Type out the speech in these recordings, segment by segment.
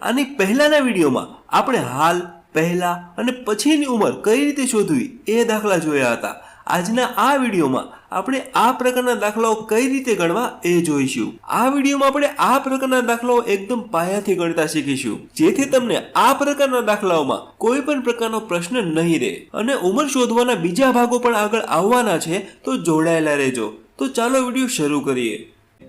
આની પહેલાના વિડીયોમાં આપણે હાલ, પહેલા અને પછીની ઉંમર કઈ રીતે શોધવી એ દાખલા જોયા હતા. આજના આ વિડીયોમાં આપણે આ પ્રકારના દાખલાઓ કઈ રીતે ગણવા એ જોઈશું. આ વિડીયોમાં આપણે આ પ્રકારના દાખલાઓ એકદમ પાયાથી ગણતા શીખીશું, જેથી તમને આ પ્રકારના દાખલાઓમાં કોઈ પણ પ્રકારનો પ્રશ્ન નહીં રહે. અને ઉંમર શોધવાના બીજા ભાગો પણ આગળ આવવાના છે, તો જોડાયેલા રહેજો. તો ચાલો વિડીયો શરૂ કરીએ.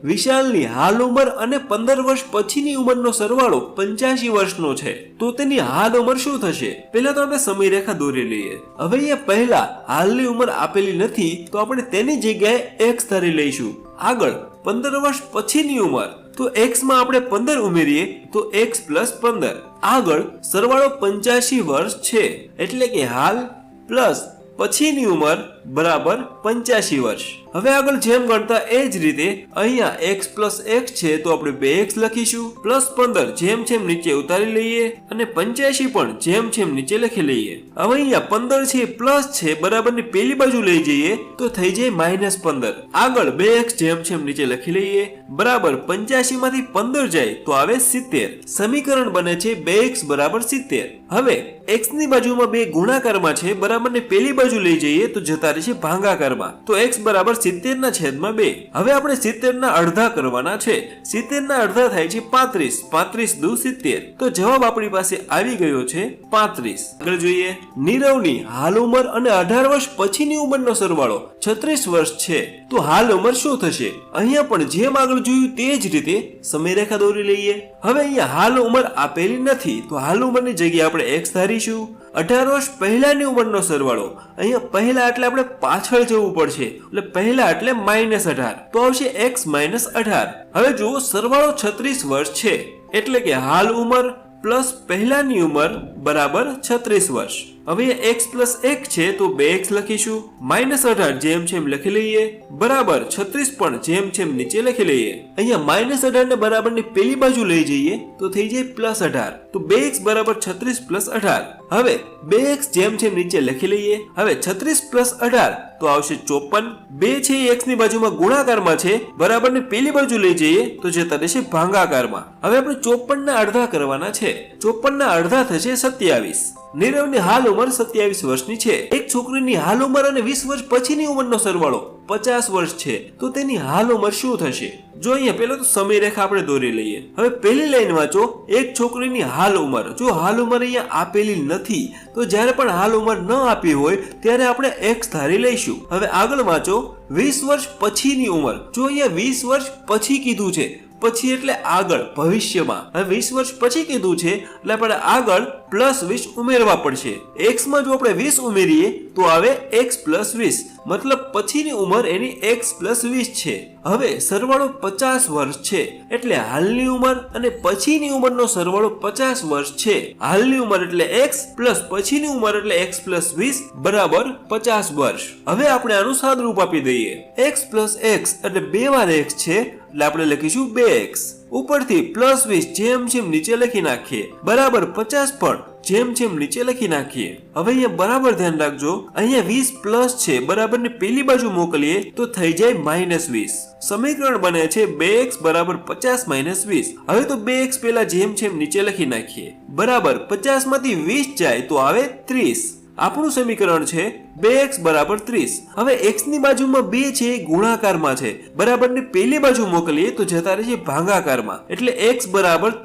વિશાલની હાલ ઉંમર અને 15 વર્ષ પછીની ઉંમરનો સરવાળો 85 વર્ષનો છે, તો તેની હાલ ઉંમર શું થશે? પહેલા તો આપણે સમયરેખા દોરી લઈએ. હવે અહીંયા પહેલા હાલની ઉંમર આપેલી નથી, તો આપણે તેની જગ્યાએ x ધારી લઈશું. આગળ 15 વર્ષ પછીની ઉંમર, તો x માં આપણે 15 ઉમેરીએ તો x + 15. આગળ સરવાળો 85 વર્ષ છે, એટલે કે હાલ પ્લસ પછીની ઉંમર બરાબર 85 વર્ષ. હવે આગળ જેમ ગણતા એ જ રીતે અહીંયા x + x છે, તો આપણે 2x લખીશું, પ્લસ 15 જેમ જેમ નીચે ઉતારી લઈએ અને 85 પણ જેમ જેમ નીચે લખી લઈએ. હવે અહીંયા 15 છે પ્લસ છે, બરાબરની પેલી બાજુ લઈ જઈએ તો થઈ જાય -15. આગળ 2x જેમ જેમ નીચે લખી લઈએ, બરાબર 85 માંથી 15 જાય તો આવે 70. સમીકરણ બને છે 2x = 70. હવે x ની બાજુમાં 2 ગુણાકારમાં છે, બરાબરની પેલી બાજુ લઈ જઈએ તો જતા રહેશે ભાગાકારમાં, તો x = 70/2. હવે આપણે 70 ના અડધા કરવાના છે. 70 ના અડધા થાય છે 35. 35 દુ 70, તો જવાબ આપણી પાસે આવી ગયો છે 35. આગળ જોઈએ. નીરવની હાલ ઉંમર અને 18 વર્ષ પછીની ઉંમરનો સરવાળો 36 વર્ષ છે, તો હાલ ઉંમર શું થશે? અહીંયા પણ જેમ આગળ જોયું તે જ રીતે સમયરેખા દોરી લઈએ. હવે અહીંયા હાલ ઉંમર આપેલી નથી, તો હાલ ઉંમરની જગ્યાએ આપણે x ધારીશું. 18 વર્ષ પહેલાની ઉંમરનો સરવાળો, અહીંયા પહેલા એટલે આપણે પાછળ જવું પડશે, એટલે પહેલા એટલે -18, તો આવશે x - 18. હવે જુઓ, સરવાળો 36 વર્ષ છે, એટલે કે હાલ ઉંમર પ્લસ પહેલાની ઉંમર બરાબર 36 વર્ષ. હવે x + x છે, તો 2x લખીશું, -18 જેમ જેમ લખી લઈએ, બરાબર 36 પણ જેમ જેમ નીચે લખી લઈએ. અહીંયા -18 ને બરાબરની પેલી બાજુ લઈ જઈએ તો થઈ જાય +18, તો 2x = 36 + 18. હવે 2x જેમ જેમ નીચે લખી લઈએ. હવે 36 + 18 તો આવશે 54. 2 છે એ x ની બાજુમાં ગુણાકારમાં છે, બરાબરની પેલી બાજુ લઈ જઈએ તો જતા રહેશે ભાગાકારમાં. હવે આપણે 54 ના અડધા કરવાના છે. 54 ના અડધા થશે 27. નીરવની હાલ ઉંમર 27 વર્ષની છે. એક છોકરીની હાલ ઉંમર અને 20 વર્ષ પછીની ઉંમરનો સરવાળો 50 વર્ષ છે, તો તેની હાલ ઉંમર શું થશે? જો અહીંયા પહેલા તો સમયરેખા આપણે દોરી લઈએ. હવે પહેલી લાઈન વાંચો, એક છોકરીની હાલ ઉંમર. જો હાલ ઉંમર અહીંયા આપેલી નથી, તો જ્યારે પણ હાલ ઉંમર ન આપી હોય ત્યારે આપણે x ધારી લઈશું. હવે આગળ વાંચો, 20 વર્ષ પછીની ઉંમર. જો અહીંયા 20 વર્ષ પછી કીધું છે, પછી એટલે આગળ ભવિષ્યમાં. હવે 20 વર્ષ પછી કીધું છે, એટલે આપણે આગળ +20 ઉમેરવા પડશે. x માં જો આપણે 20 ઉમેરીએ તો આવે x + 20, મતલબ પછીની ઉંમર એની x + 20 છે. હવે સરવાળો 50 વર્ષ છે, એટલે હાલની ઉંમર અને પછીની ઉંમરનો સરવાળો 50 વર્ષ છે. હાલની ઉંમર એટલે x પ્લસ પછીની ઉંમર એટલે x + 20 બરાબર 50 વર્ષ. હવે આપણે આનું સાદુરૂપ આપી દઈએ. x + x એટલે 2 વાર x છે, એટલે આપણે લખીશું 2x. ઉપરથી +20 જેમ જેમ નીચે લખી નાખીએ, બરાબર 50 પણ જેમ જેમ નીચે લખી નાખીએ. હવે અહીંયા બરાબર ધ્યાન રાખજો, અહીંયા 20 પ્લસ છે, બરાબરની પેલી બાજુ મોકલીએ તો થઈ જાય -20. સમીકરણ બને છે 2x = 50 - 20. હવે તો 2x પહેલા જેમ જેમ નીચે લખી નાખીએ, બરાબર 50 માંથી 20 જાય તો આવે 30. આપણું સમીકરણ છે 2x = 30. હવે x ની બાજુમાં 2 છે, ગુણાકારમાં છે, બરાબરની પેલી બાજુ મોકલીએ તો જતા રહેશે ભાગાકારમાં, એટલે x =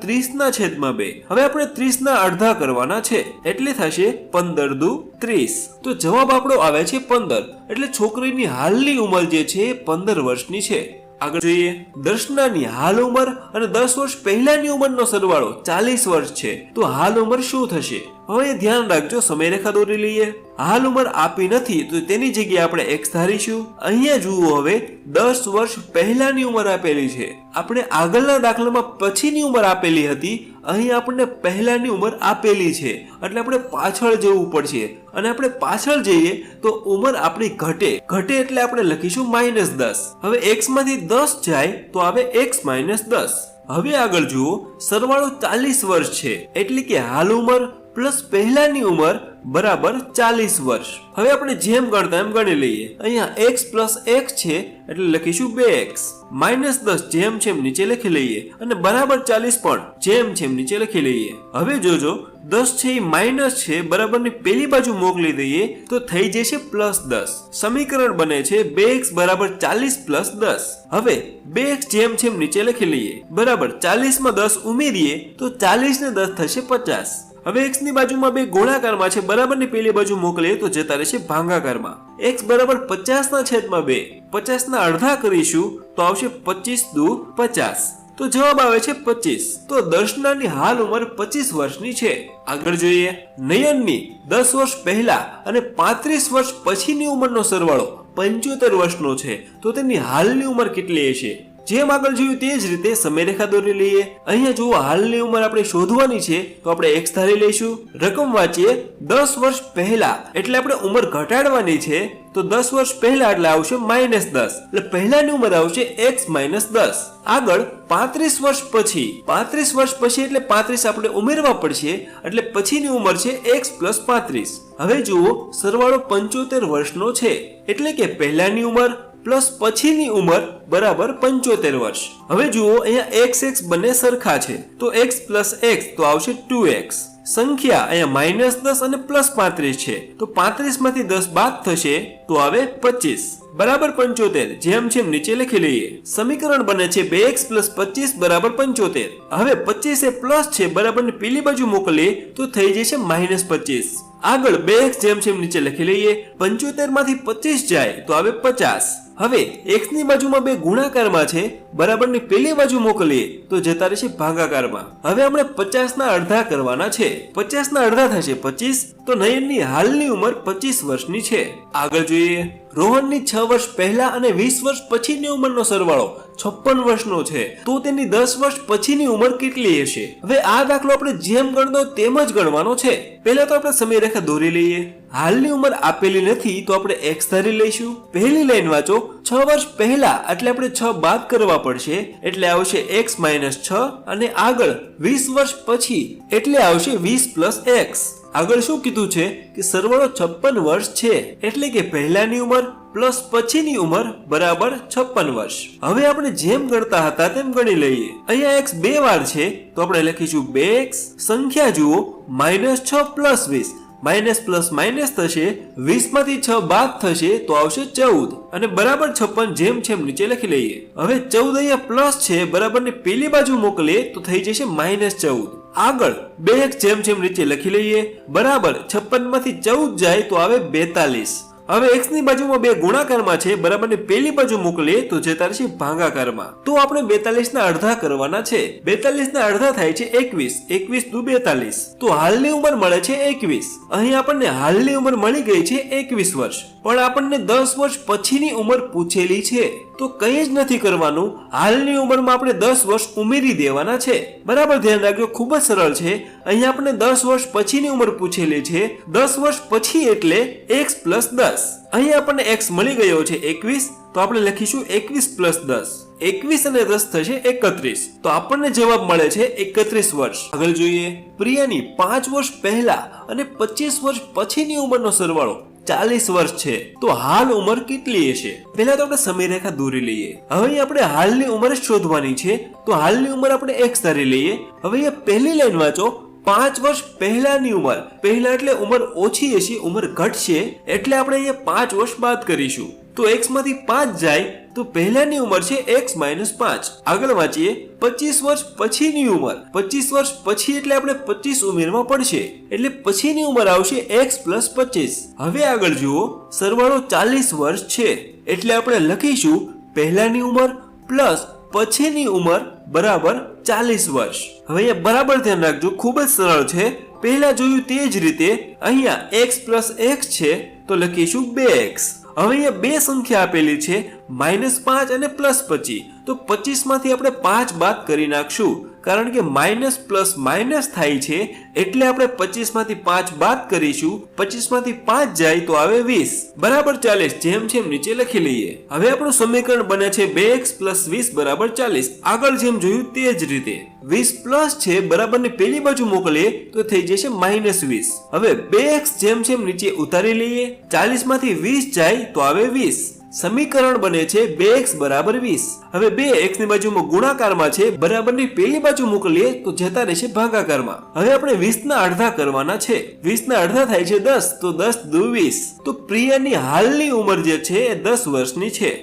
30/2. હવે આપણે 30 ના અડધા કરવાના છે, એટલે થશે 15 દુ 30. તો જવાબ આપણો આવે છે 15. એટલે છોકરીની હાલની ઉંમર જે છે 15 વર્ષની છે. આગળ જોઈએ. દર્શનાની હાલ ઉંમર અને 10 વર્ષ પહેલાની ઉંમરનો સરવાળો 40 વર્ષ છે, તો હાલ ઉંમર શું થશે? હવે ધ્યાન રાખજો, સમયરેખા દોરી લઈએ. હાલ ઉંમર આપી નથી, તો તેની જગ્યાએ આપણે x ધારીશું. અહીંયા જુઓ, હવે 10 વર્ષ પહેલાની ઉંમર આપેલી છે. આપણે આગળના દાખલામાં પછીની ઉંમર આપેલી હતી, અહીં આપણને પહેલાની ઉંમર આપેલી છે, એટલે આપણે પાછળ જવું પડશે. અને આપણે પાછળ જઈએ તો ઉંમર આપણી ઘટે એટલે આપણે લખીશું -10. હવે x માંથી 10 જાય તો આવે x - 10. હવે આગળ જુઓ, સરવાળો 40 વર્ષ છે, એટલે કે હાલ ઉંમર પ્લસ પહેલાની ઉંમર બરાબર 40 વર્ષ. હવે આપણે જેમ ગણતા એમ ગણી લઈએ. અહીંયા x પ્લસ x છે એટલે લખીશું 2x. -10 જેમ છે એમ નીચે લખી લઈએ અને બરાબર 40 પણ જેમ છે એમ નીચે લખી લઈએ. હવે જોજો 10 છે એ માઇનસ છે બરાબરની પેલી બાજુ મોકલી દઈએ તો થઈ જશે +10. સમીકરણ બને છે 2x બરાબર 40 પ્લસ 10. હવે 2x જેમ છે એમ નીચે લખી લઈએ. બરાબર 40 માં 10 ઉમેરીએ તો 40 ને 10 થશે 50. હવે x ની બાજુમાં બે ગુણાકારમાં છે બરાબરની પેલી બાજુ મોકલીએ તો જતા રહેશે ભાગાકારમાં. x બરાબર 50 ના છેદમાં 2. 50 ના અડધા કરીશું તો આવશે 25 દુ 50. તો જવાબ આવે છે 25. તો દર્શનાની હાલ ઉંમર 25 વર્ષની છે. આગળ જોઈએ. નયનની 10 વર્ષ પહેલા અને 35 વર્ષ પછીની ઉંમરનો સરવાળો 75 વર્ષનો છે તો તેની હાલની ઉંમર કેટલી હશે? જેમ આગળ જોયું તે જ રીતે સમયરેખા દોરી લઈએ. અહીંયા જુઓ હાલની ઉંમર આપણે શોધવાની છે તો આપણે x ધારી લઈશું. રકમ વાંચીએ 10 વર્ષ પહેલા એટલે આપણે ઉંમર ઘટાડવાની છે તો 10 વર્ષ પહેલા એટલે આવશે -10 એટલે પહેલાની ઉંમર આવશે x - 10. આગળ 35 વર્ષ પછી 35 વર્ષ પછી એટલે 35 આપણે ઉમેરવા પડશે એટલે પછીની ઉંમર છે x + 35. હવે જુઓ સરવાળો 75 વર્ષનો છે એટલે કે પહેલાની ઉંમર પ્લસ પછીની ઉંમર બરાબર 75 વર્ષ. હવે જુઓ અહીંયા x બંને સરખા છે તો x + x તો આવશે 2x. સંખ્યા અહીંયા -10 અને +35 છે તો 35 માંથી 10 બાદ થશે તો આવે 25 બરાબર 75 જેમ છે એમ નીચે લખી લઈએ. સમીકરણ બને છે 2x + 25 બરાબર 75. હવે 25 એ પ્લસ છે બરાબરની પેલી બાજુ મોકલીએ તો થઈ જશે -25. આગળ 2x જેમ છે એમ નીચે લખી લઈએ. 75 માંથી 25 જાય તો આવે 50. હવે x ની બાજુમાં બે ગુણાકારમાં છે બરાબરની પેલી બાજુ મોકલીએ તો જતા રહેશે ભાગાકારમાં. હવે આપણે 50 ના અડધા કરવાના છે. 50 ના અડધા થશે 25 તો નયનની હાલની ઉંમર 25 વર્ષની છે. આગળ જોઈએ. રોહનની 6 વર્ષ પહેલા અને 20 વર્ષ પછીની ઉંમરનો સરવાળો 56 વર્ષનો છે તો તેની 10 વર્ષ પછીની ઉંમર કેટલી હશે? હવે આ દાખલો આપણે જેમ ગણતો તેમ જ ગણવાનો છે. પહેલા તો આપણે સમયરેખા દોરી લઈએ. હાલની ઉંમર આપેલી નથી તો આપણે x ધારી લઈશું. પહેલી લાઈન વાંચો. 6 વર્ષ પહેલા એટલે આપણે 6 બાદ કરવા પડશે એટલે આવશે x - 6 અને આગળ 20 વર્ષ પછી એટલે આવશે 20 + x. આગળ શું કીધું છે કે સરવાળો 56 વર્ષ છે એટલે કે પહેલાની ઉંમર પ્લસ પછીની ઉંમર બરાબર 56 વર્ષ. હવે આપણે જેમ ગણતા હતા તેમ ગણી લઈએ. અહીંયા x બે વાર છે તો આપણે લખીશું 2x. સંખ્યા જુઓ -6 + 20. માઇનસ પ્લસ માઇનસ થશે 20 માંથી 6 બાદ થશે તો આવશે 14 અને બરાબર 56 જેમ છે એમ નીચે લખી લઈએ. હવે 14 અહીંયા પ્લસ છે બરાબર ને પેલી બાજુ મોકલીએ તો થઈ જશે -14. આગળ 2x જેમ છે એમ નીચે લખી લઈએ. બરાબર 56 માંથી 14 જાય તો આવે 42. હવે x ની બાજુમાં બે ગુણાકારમાં છે બરાબર ને પેલી બાજુ મોકલીએ તો જતા રહેશે ભાગાકારમાં. તો આપણે 42 ના અડધા કરવાના છે. 42 ના અડધા થાય છે 21. 21 દુ 42 તો હાલની ઉંમર મળે છે 21. અહીં આપણને હાલની ઉંમર મળી ગઈ છે 21 વર્ષ. પણ આપણને 10 વર્ષ પછીની ઉંમર પૂછેલી છે તો કંઈ જ નથી કરવાનું. હાલની ઉંમરમાં આપણે 10 વર્ષ ઉમેરી દેવાના છે. બરાબર ધ્યાન રાખજો, ખૂબ જ સરળ છે. અહીંયા આપણે 10 વર્ષ પછીની ઉંમર પૂછેલી છે. 10 વર્ષ પછી એટલે x + 10. અહીંયા આપણને x મળી ગયો છે 21 તો આપણે લખીશું 21 + 10. 21 અને 10 થશે 31. તો આપણને જવાબ મળે છે 31 વર્ષ. આગળ જોઈએ. પ્રિયાની 5 વર્ષ પહેલા અને 25 વર્ષ પછીની ઉંમરનો સરવાળો 40 વર્ષ છે તો હાલ ઉંમર કેટલી હશે? પહેલા તો આપણે સમયરેખા દોરી લઈએ. હવે આપણે હાલની ઉંમર શોધવાની છે તો હાલની ઉંમર આપણે x ધારી લઈએ. હવે અહીંયા પહેલી લાઈન વાંચો. 5 વર્ષ પહેલાની ઉંમર, પહેલા એટલે ઉંમર ઓછી હશે, ઉંમર ઘટશે એટલે આપણે અહીંયા 5 વર્ષ બાદ કરીશું તો x માંથી 5 જાય તો પહેલાની ઉંમર છે x - 5. આગળ વાંચીએ. 25 વર્ષ પછીની ઉંમર, 25 વર્ષ પછી એટલે આપણે 25 ઉમેરવા પડશે એટલે પછીની ઉંમર આવશે x + 25. હવે આગળ જુઓ. સરવાળો 40 વર્ષ છે એટલે આપણે લખીશું પહેલાની ઉંમર પ્લસ પછીની ઉંમર બરાબર 40 વર્ષ. હવે અહીંયા બરાબર ધ્યાન રાખજો, ખૂબ જ સરળ છે. પહેલા જોયું તે જ રીતે અહીંયા x + x છે તો લખીશું 2x. હવે અહીંયા બે સંખ્યા આપેલી છે -5 અને +25 તો 25 માંથી આપણે 5 બાદ કરી નાખશું, કારણ કે માઇનસ પ્લસ માઇનસ થાય છે એટલે આપણે 25 માંથી 5 બાદ કરીશું. 25 માંથી 5 જાય તો આવે 20. બરાબર 40. જેમ જેમ નીચે લખી લઈએ. હવે આપણું સમીકરણ બને છે 2x + 20 = 40. આગળ જેમ જોયું તે જ રીતે 20 પ્લસ છે બરાબરની પેલી બાજુ મોકલીએ તો થઈ જશે -20. હવે 2x જેમ જેમ નીચે ઉતારી લઈએ. 40 માંથી 20 જાય તો આવે 20. સમીકરણ બને છે 2x = 20. હવે 2x ની બાજુમાં ગુણાકારમાં છે બરાબરની પેલી બાજુ મોકલીએ તો જતા રહેશે ભાગાકારમાં. હવે આપણે 20 ના અડધા કરવાના છે. 20 ના અડધા થાય છે 10, તો 10 દુ 20. તો પ્રિયાની હાલની ઉંમર જે છે એ 10 વર્ષની છે.